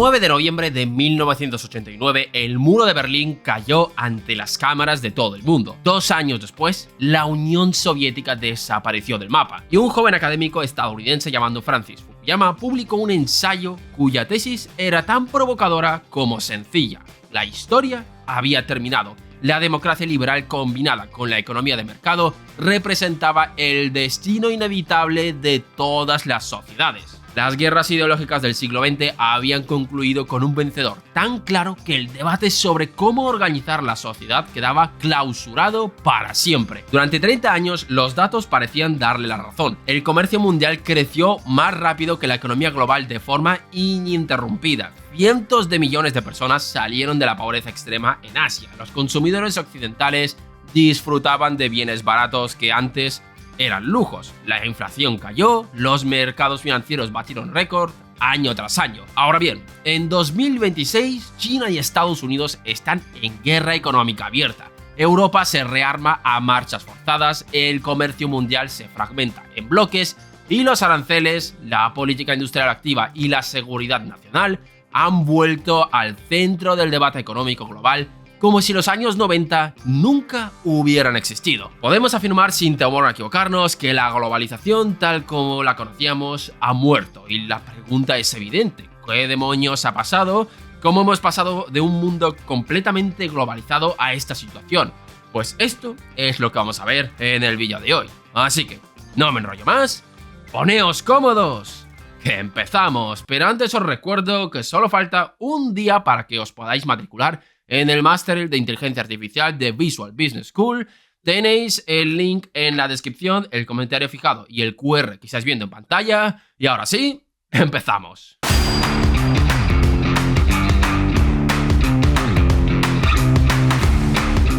9 de noviembre de 1989, el muro de Berlín cayó ante las cámaras de todo el mundo. 2 años después, la Unión Soviética desapareció del mapa, y un joven académico estadounidense llamado Francis Fukuyama publicó un ensayo cuya tesis era tan provocadora como sencilla. La historia había terminado. La democracia liberal combinada con la economía de mercado representaba el destino inevitable de todas las sociedades. Las guerras ideológicas del siglo XX habían concluido con un vencedor tan claro que el debate sobre cómo organizar la sociedad quedaba clausurado para siempre. Durante 30 años, los datos parecían darle la razón. El comercio mundial creció más rápido que la economía global de forma ininterrumpida. Cientos de millones de personas salieron de la pobreza extrema en Asia. Los consumidores occidentales disfrutaban de bienes baratos que antes eran lujos. La inflación cayó, los mercados financieros batieron récord año tras año. Ahora bien, en 2026 China y Estados Unidos están en guerra económica abierta. Europa se rearma a marchas forzadas, el comercio mundial se fragmenta en bloques y los aranceles, la política industrial activa y la seguridad nacional han vuelto al centro del debate económico global, como si los años 90 nunca hubieran existido. Podemos afirmar sin temor a equivocarnos que la globalización tal como la conocíamos ha muerto, y la pregunta es evidente: ¿qué demonios ha pasado? ¿Cómo hemos pasado de un mundo completamente globalizado a esta situación? Pues esto es lo que vamos a ver en el vídeo de hoy. Así que, no me enrollo más, poneos cómodos, que empezamos. Pero antes os recuerdo que solo falta un día para que os podáis matricular en el máster de inteligencia artificial de Visual Business School. Tenéis el link en la descripción, el comentario fijado y el QR que estáis viendo en pantalla. Y ahora sí, empezamos.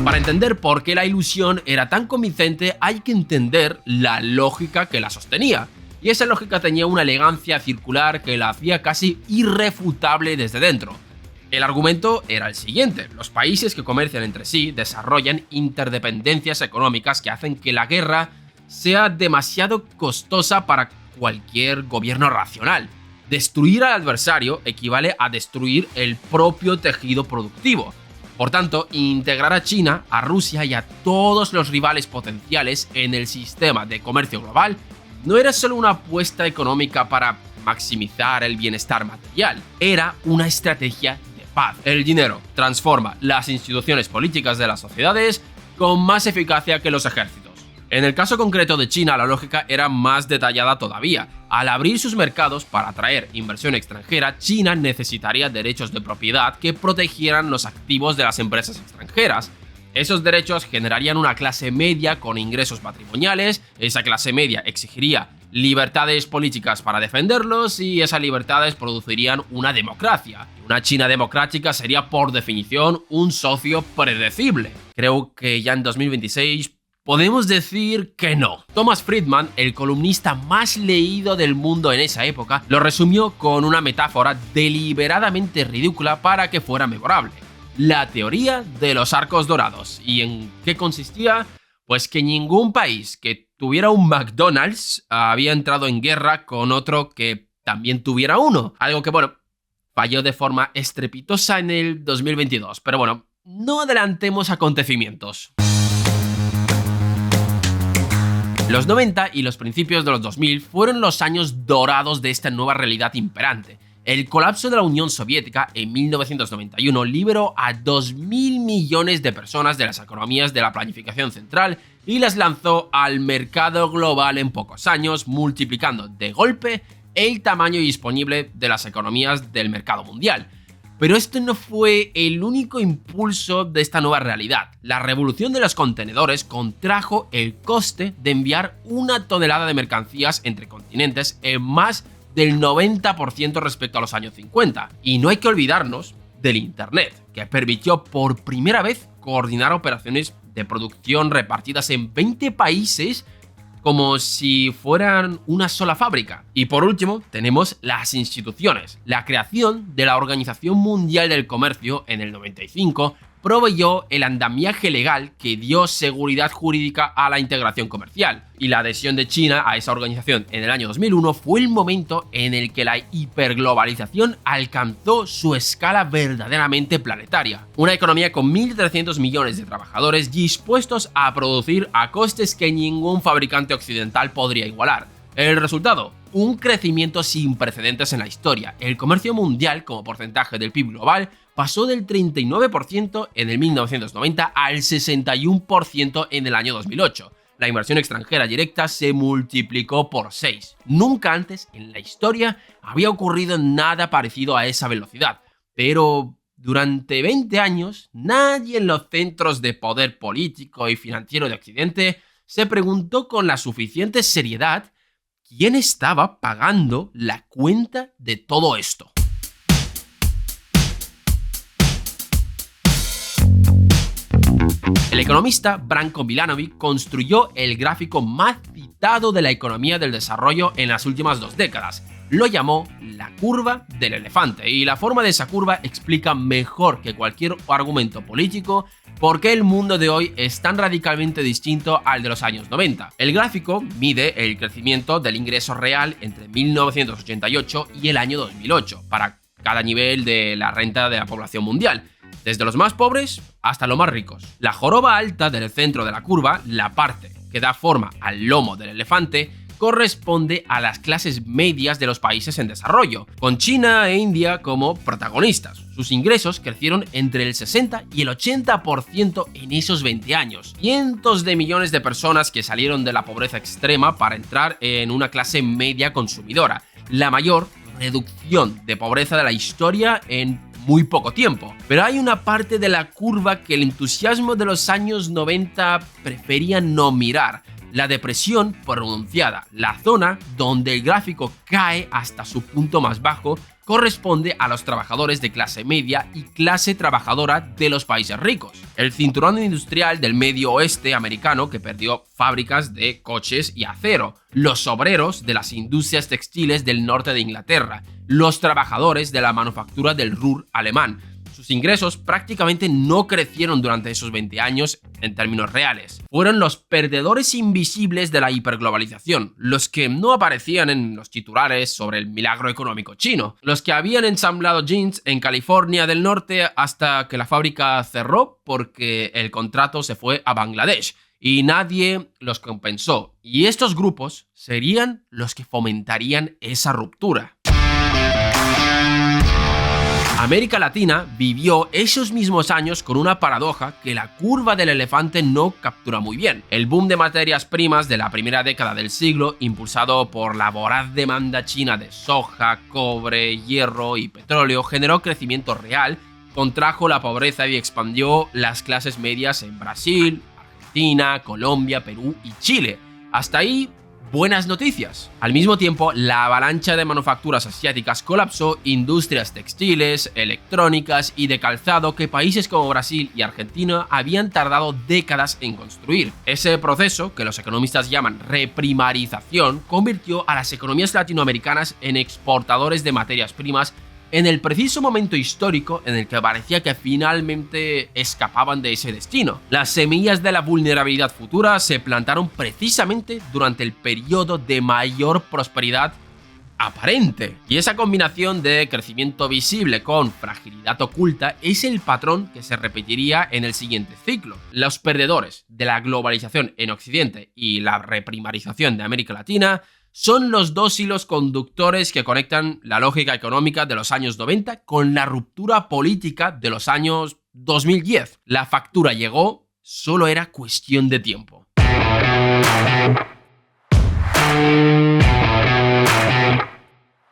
Para entender por qué la ilusión era tan convincente, hay que entender la lógica que la sostenía. Y esa lógica tenía una elegancia circular que la hacía casi irrefutable desde dentro. El argumento era el siguiente: los países que comercian entre sí desarrollan interdependencias económicas que hacen que la guerra sea demasiado costosa para cualquier gobierno racional. Destruir al adversario equivale a destruir el propio tejido productivo. Por tanto, integrar a China, a Rusia y a todos los rivales potenciales en el sistema de comercio global no era solo una apuesta económica para maximizar el bienestar material, era una estrategia. El dinero transforma las instituciones políticas de las sociedades con más eficacia que los ejércitos. En el caso concreto de China, la lógica era más detallada todavía. Al abrir sus mercados para atraer inversión extranjera, China necesitaría derechos de propiedad que protegieran los activos de las empresas extranjeras. Esos derechos generarían una clase media con ingresos patrimoniales, esa clase media exigiría libertades políticas para defenderlos y esas libertades producirían una democracia. Una China democrática sería por definición un socio predecible. Creo que ya en 2026 podemos decir que no. Thomas Friedman, el columnista más leído del mundo en esa época, lo resumió con una metáfora deliberadamente ridícula para que fuera memorable: la teoría de los arcos dorados. ¿Y en qué consistía? Pues que ningún país que tuviera un McDonald's había entrado en guerra con otro que también tuviera uno. Algo que, bueno, falló de forma estrepitosa en el 2022. Pero bueno, no adelantemos acontecimientos. Los 90 y los principios de los 2000 fueron los años dorados de esta nueva realidad imperante. El colapso de la Unión Soviética en 1991 liberó a 2.000 millones de personas de las economías de la planificación central y las lanzó al mercado global en pocos años, multiplicando de golpe el tamaño disponible de las economías del mercado mundial. Pero este no fue el único impulso de esta nueva realidad. La revolución de los contenedores contrajo el coste de enviar 1 tonelada de mercancías entre continentes en más del 90% respecto a los años 50. Y no hay que olvidarnos del Internet, que permitió por primera vez coordinar operaciones de producción repartidas en 20 países como si fueran una sola fábrica. Y por último, tenemos las instituciones. La creación de la Organización Mundial del Comercio en el 95 proveyó el andamiaje legal que dio seguridad jurídica a la integración comercial. Y la adhesión de China a esa organización en el año 2001 fue el momento en el que la hiperglobalización alcanzó su escala verdaderamente planetaria. Una economía con 1.300 millones de trabajadores dispuestos a producir a costes que ningún fabricante occidental podría igualar. El resultado: un crecimiento sin precedentes en la historia. El comercio mundial como porcentaje del PIB global pasó del 39% en el 1990 al 61% en el año 2008. La inversión extranjera directa se multiplicó por 6. Nunca antes en la historia había ocurrido nada parecido a esa velocidad. Pero durante 20 años, nadie en los centros de poder político y financiero de Occidente se preguntó con la suficiente seriedad quién estaba pagando la cuenta de todo esto. El economista Branko Milanovic construyó el gráfico más citado de la economía del desarrollo en las últimas 2 décadas. Lo llamó la curva del elefante, y la forma de esa curva explica mejor que cualquier argumento político por qué el mundo de hoy es tan radicalmente distinto al de los años 90. El gráfico mide el crecimiento del ingreso real entre 1988 y el año 2008 para cada nivel de la renta de la población mundial, desde los más pobres hasta los más ricos. La joroba alta del centro de la curva, la parte que da forma al lomo del elefante, corresponde a las clases medias de los países en desarrollo, con China e India como protagonistas. Sus ingresos crecieron entre el 60 y el 80% en esos 20 años. Cientos de millones de personas que salieron de la pobreza extrema para entrar en una clase media consumidora, la mayor reducción de pobreza de la historia en muy poco tiempo. Pero hay una parte de la curva que el entusiasmo de los años 90 prefería no mirar: la depresión pronunciada. La zona donde el gráfico cae hasta su punto más bajo corresponde a los trabajadores de clase media y clase trabajadora de los países ricos. El cinturón industrial del medio oeste americano, que perdió fábricas de coches y acero. Los obreros de las industrias textiles del norte de Inglaterra. Los trabajadores de la manufactura del Ruhr alemán. Sus ingresos prácticamente no crecieron durante esos 20 años en términos reales. Fueron los perdedores invisibles de la hiperglobalización, los que no aparecían en los titulares sobre el milagro económico chino, los que habían ensamblado jeans en California del Norte hasta que la fábrica cerró porque el contrato se fue a Bangladesh y nadie los compensó. Y estos grupos serían los que fomentarían esa ruptura. América Latina vivió esos mismos años con una paradoja que la curva del elefante no captura muy bien. El boom de materias primas de la primera década del siglo, impulsado por la voraz demanda china de soja, cobre, hierro y petróleo, generó crecimiento real, contrajo la pobreza y expandió las clases medias en Brasil, Argentina, Colombia, Perú y Chile. Hasta ahí, buenas noticias. Al mismo tiempo, la avalancha de manufacturas asiáticas colapsó industrias textiles, electrónicas y de calzado que países como Brasil y Argentina habían tardado décadas en construir. Ese proceso, que los economistas llaman reprimarización, convirtió a las economías latinoamericanas en exportadores de materias primas en el preciso momento histórico en el que parecía que finalmente escapaban de ese destino. Las semillas de la vulnerabilidad futura se plantaron precisamente durante el periodo de mayor prosperidad aparente. Y esa combinación de crecimiento visible con fragilidad oculta es el patrón que se repetiría en el siguiente ciclo. Los perdedores de la globalización en Occidente y la reprimarización de América Latina son los dos hilos conductores que conectan la lógica económica de los años 90 con la ruptura política de los años 2010. La factura llegó, solo era cuestión de tiempo.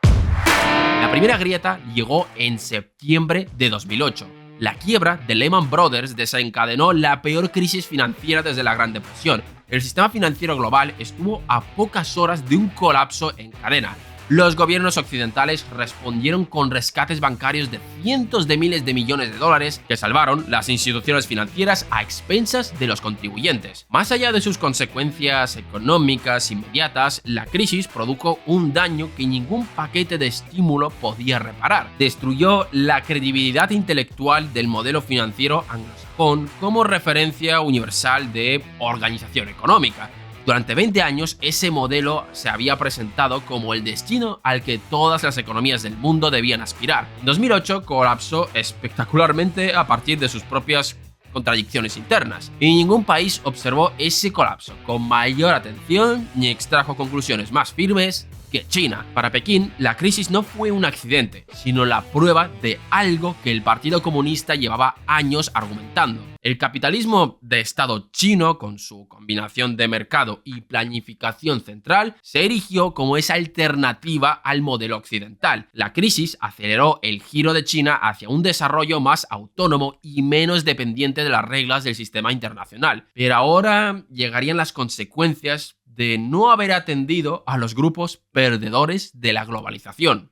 La primera grieta llegó en septiembre de 2008. La quiebra de Lehman Brothers desencadenó la peor crisis financiera desde la Gran Depresión. El sistema financiero global estuvo a pocas horas de un colapso en cadena. Los gobiernos occidentales respondieron con rescates bancarios de cientos de miles de millones de dólares que salvaron las instituciones financieras a expensas de los contribuyentes. Más allá de sus consecuencias económicas inmediatas, la crisis produjo un daño que ningún paquete de estímulo podía reparar. Destruyó la credibilidad intelectual del modelo financiero anglosajón como referencia universal de organización económica. Durante 20 años, ese modelo se había presentado como el destino al que todas las economías del mundo debían aspirar. En 2008 colapsó espectacularmente a partir de sus propias contradicciones internas, y ningún país observó ese colapso con mayor atención ni extrajo conclusiones más firmes que China. Para Pekín, la crisis no fue un accidente, sino la prueba de algo que el Partido Comunista llevaba años argumentando. El capitalismo de Estado chino, con su combinación de mercado y planificación central, se erigió como esa alternativa al modelo occidental. La crisis aceleró el giro de China hacia un desarrollo más autónomo y menos dependiente de las reglas del sistema internacional. Pero ahora llegarían las consecuencias de no haber atendido a los grupos perdedores de la globalización.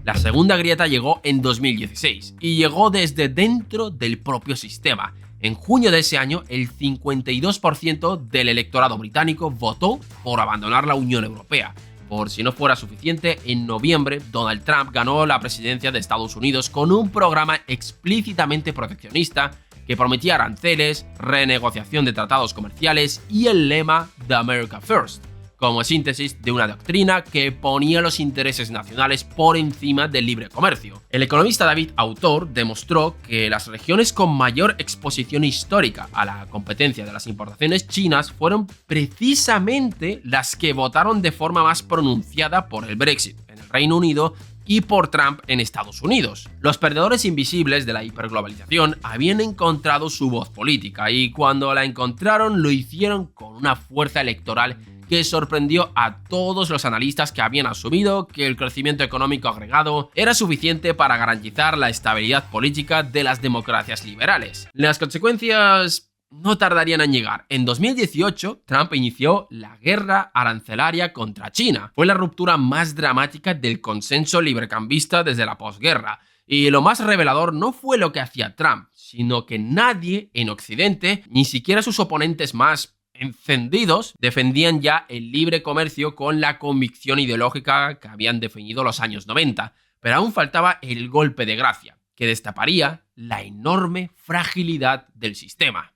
La segunda grieta llegó en 2016 y llegó desde dentro del propio sistema. En junio de ese año, el 52% del electorado británico votó por abandonar la Unión Europea. Por si no fuera suficiente, en noviembre, Donald Trump ganó la presidencia de Estados Unidos con un programa explícitamente proteccionista que prometía aranceles, renegociación de tratados comerciales y el lema The America First, como síntesis de una doctrina que ponía los intereses nacionales por encima del libre comercio. El economista David Autor demostró que las regiones con mayor exposición histórica a la competencia de las importaciones chinas fueron precisamente las que votaron de forma más pronunciada por el Brexit en el Reino Unido y por Trump en Estados Unidos. Los perdedores invisibles de la hiperglobalización habían encontrado su voz política y cuando la encontraron lo hicieron con una fuerza electoral que sorprendió a todos los analistas que habían asumido que el crecimiento económico agregado era suficiente para garantizar la estabilidad política de las democracias liberales. Las consecuencias no tardarían en llegar. En 2018, Trump inició la guerra arancelaria contra China. Fue la ruptura más dramática del consenso librecambista desde la posguerra. Y lo más revelador no fue lo que hacía Trump, sino que nadie en Occidente, ni siquiera sus oponentes más encendidos, defendían ya el libre comercio con la convicción ideológica que habían definido los años 90. Pero aún faltaba el golpe de gracia, que destaparía la enorme fragilidad del sistema.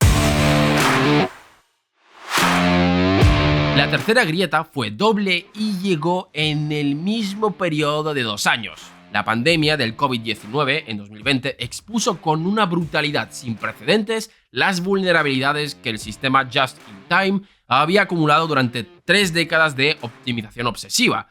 La tercera grieta fue doble y llegó en el mismo periodo de 2 años. La pandemia del COVID-19 en 2020 expuso con una brutalidad sin precedentes las vulnerabilidades que el sistema Just in Time había acumulado durante 3 décadas de optimización obsesiva.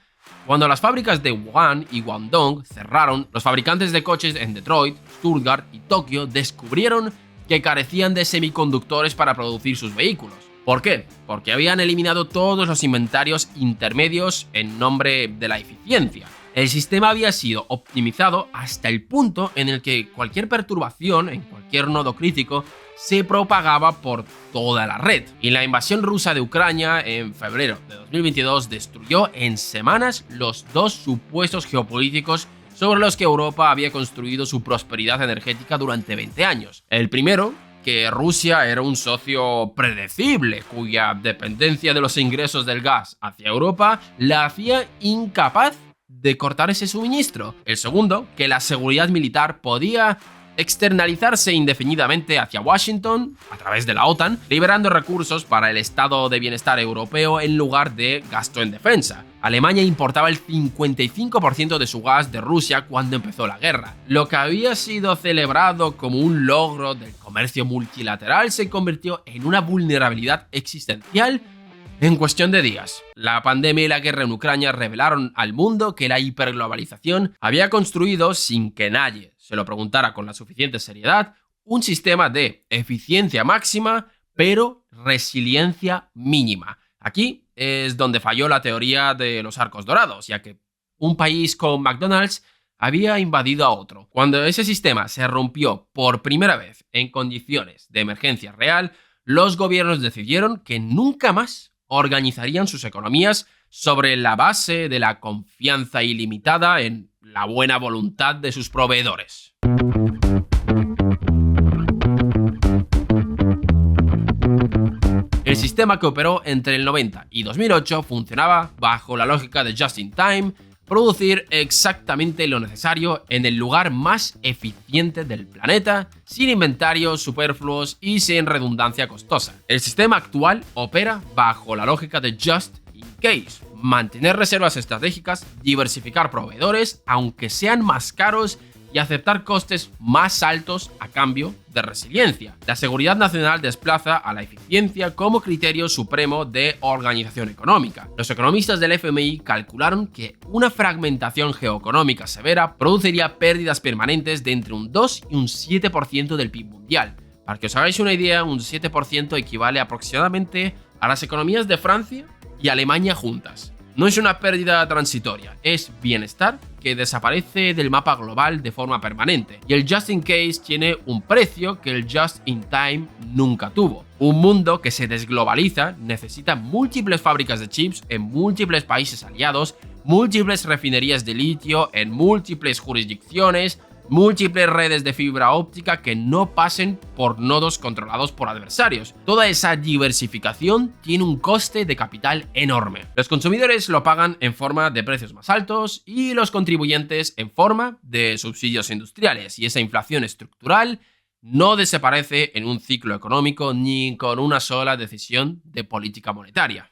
Cuando las fábricas de Wuhan y Guangdong cerraron, los fabricantes de coches en Detroit, Stuttgart y Tokio descubrieron que carecían de semiconductores para producir sus vehículos. ¿Por qué? Porque habían eliminado todos los inventarios intermedios en nombre de la eficiencia. El sistema había sido optimizado hasta el punto en el que cualquier perturbación en cualquier nodo crítico se propagaba por toda la red. Y la invasión rusa de Ucrania en febrero de 2022 destruyó en semanas los 2 supuestos geopolíticos sobre los que Europa había construido su prosperidad energética durante 20 años. El primero, que Rusia era un socio predecible cuya dependencia de los ingresos del gas hacia Europa la hacía incapaz de cortar ese suministro. El segundo, que la seguridad militar podía externalizarse indefinidamente hacia Washington a través de la OTAN, liberando recursos para el estado de bienestar europeo en lugar de gasto en defensa. Alemania importaba el 55% de su gas de Rusia cuando empezó la guerra. Lo que había sido celebrado como un logro del comercio multilateral se convirtió en una vulnerabilidad existencial en cuestión de días. La pandemia y la guerra en Ucrania revelaron al mundo que la hiperglobalización había construido, sin que nadie se lo preguntara con la suficiente seriedad, un sistema de eficiencia máxima, pero resiliencia mínima. Aquí es donde falló la teoría de los arcos dorados, ya que un país con McDonald's había invadido a otro. Cuando ese sistema se rompió por primera vez en condiciones de emergencia real, los gobiernos decidieron que nunca más organizarían sus economías sobre la base de la confianza ilimitada en la buena voluntad de sus proveedores. El sistema que operó entre el 90 y 2008 funcionaba bajo la lógica de just in time, producir exactamente lo necesario en el lugar más eficiente del planeta, sin inventarios superfluos y sin redundancia costosa. El sistema actual opera bajo la lógica de just in case, mantener reservas estratégicas, diversificar proveedores, aunque sean más caros, y aceptar costes más altos a cambio de resiliencia. La seguridad nacional desplaza a la eficiencia como criterio supremo de organización económica. Los economistas del FMI calcularon que una fragmentación geoeconómica severa produciría pérdidas permanentes de entre un 2 y un 7% del PIB mundial. Para que os hagáis una idea, un 7% equivale aproximadamente a las economías de Francia y Alemania juntas. No es una pérdida transitoria, es bienestar que desaparece del mapa global de forma permanente. Y el just in case tiene un precio que el just in time nunca tuvo. Un mundo que se desglobaliza necesita múltiples fábricas de chips en múltiples países aliados, múltiples refinerías de litio en múltiples jurisdicciones, múltiples redes de fibra óptica que no pasen por nodos controlados por adversarios. Toda esa diversificación tiene un coste de capital enorme. Los consumidores lo pagan en forma de precios más altos y los contribuyentes en forma de subsidios industriales, y esa inflación estructural no desaparece en un ciclo económico ni con una sola decisión de política monetaria.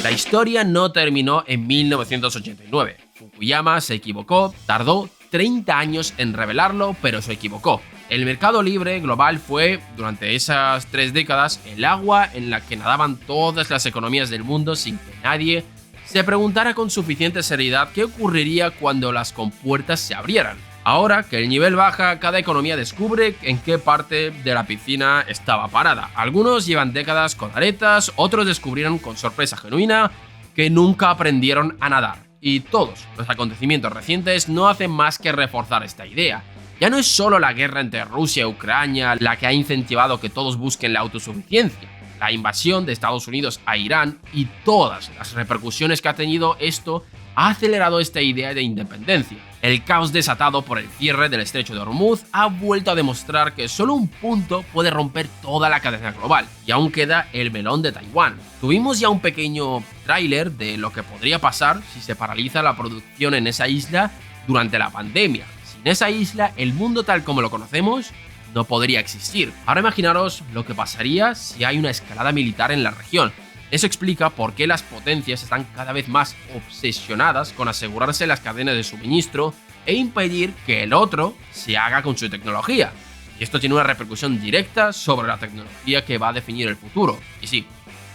La historia no terminó en 1989. Fukuyama se equivocó, tardó 30 años en revelarlo, pero se equivocó. El mercado libre global fue, durante esas 3 décadas, el agua en la que nadaban todas las economías del mundo sin que nadie se preguntara con suficiente seriedad qué ocurriría cuando las compuertas se abrieran. Ahora que el nivel baja, cada economía descubre en qué parte de la piscina estaba parada. Algunos llevan décadas con aretas, otros descubrieron con sorpresa genuina que nunca aprendieron a nadar. Y todos los acontecimientos recientes no hacen más que reforzar esta idea. Ya no es solo la guerra entre Rusia y Ucrania la que ha incentivado que todos busquen la autosuficiencia. La invasión de Estados Unidos a Irán y todas las repercusiones que ha tenido esto ha acelerado esta idea de independencia. El caos desatado por el cierre del estrecho de Hormuz ha vuelto a demostrar que solo un punto puede romper toda la cadena global, y aún queda el melón de Taiwán. Tuvimos ya un pequeño tráiler de lo que podría pasar si se paraliza la producción en esa isla durante la pandemia. Sin esa isla, el mundo tal como lo conocemos no podría existir. Ahora imaginaros lo que pasaría si hay una escalada militar en la región. Eso explica por qué las potencias están cada vez más obsesionadas con asegurarse las cadenas de suministro e impedir que el otro se haga con su tecnología. Y esto tiene una repercusión directa sobre la tecnología que va a definir el futuro. Y sí,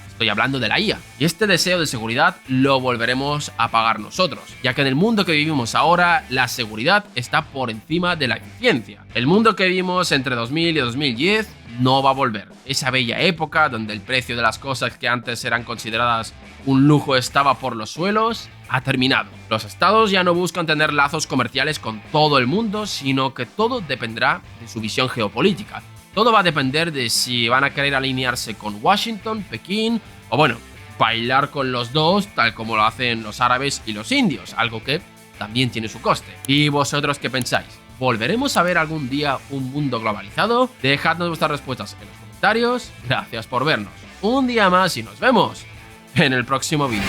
estoy hablando de la IA. Y este deseo de seguridad lo volveremos a pagar nosotros, ya que en el mundo que vivimos ahora, la seguridad está por encima de la eficiencia. El mundo que vivimos entre 2000 y 2010 no va a volver. Esa bella época donde el precio de las cosas que antes eran consideradas un lujo estaba por los suelos, ha terminado. Los estados ya no buscan tener lazos comerciales con todo el mundo, sino que todo dependerá de su visión geopolítica. Todo va a depender de si van a querer alinearse con Washington, Pekín o bueno, bailar con los dos tal como lo hacen los árabes y los indios, algo que también tiene su coste. ¿Y vosotros qué pensáis? ¿Volveremos a ver algún día un mundo globalizado? Dejadnos vuestras respuestas en los comentarios. Gracias por vernos un día más y nos vemos en el próximo vídeo.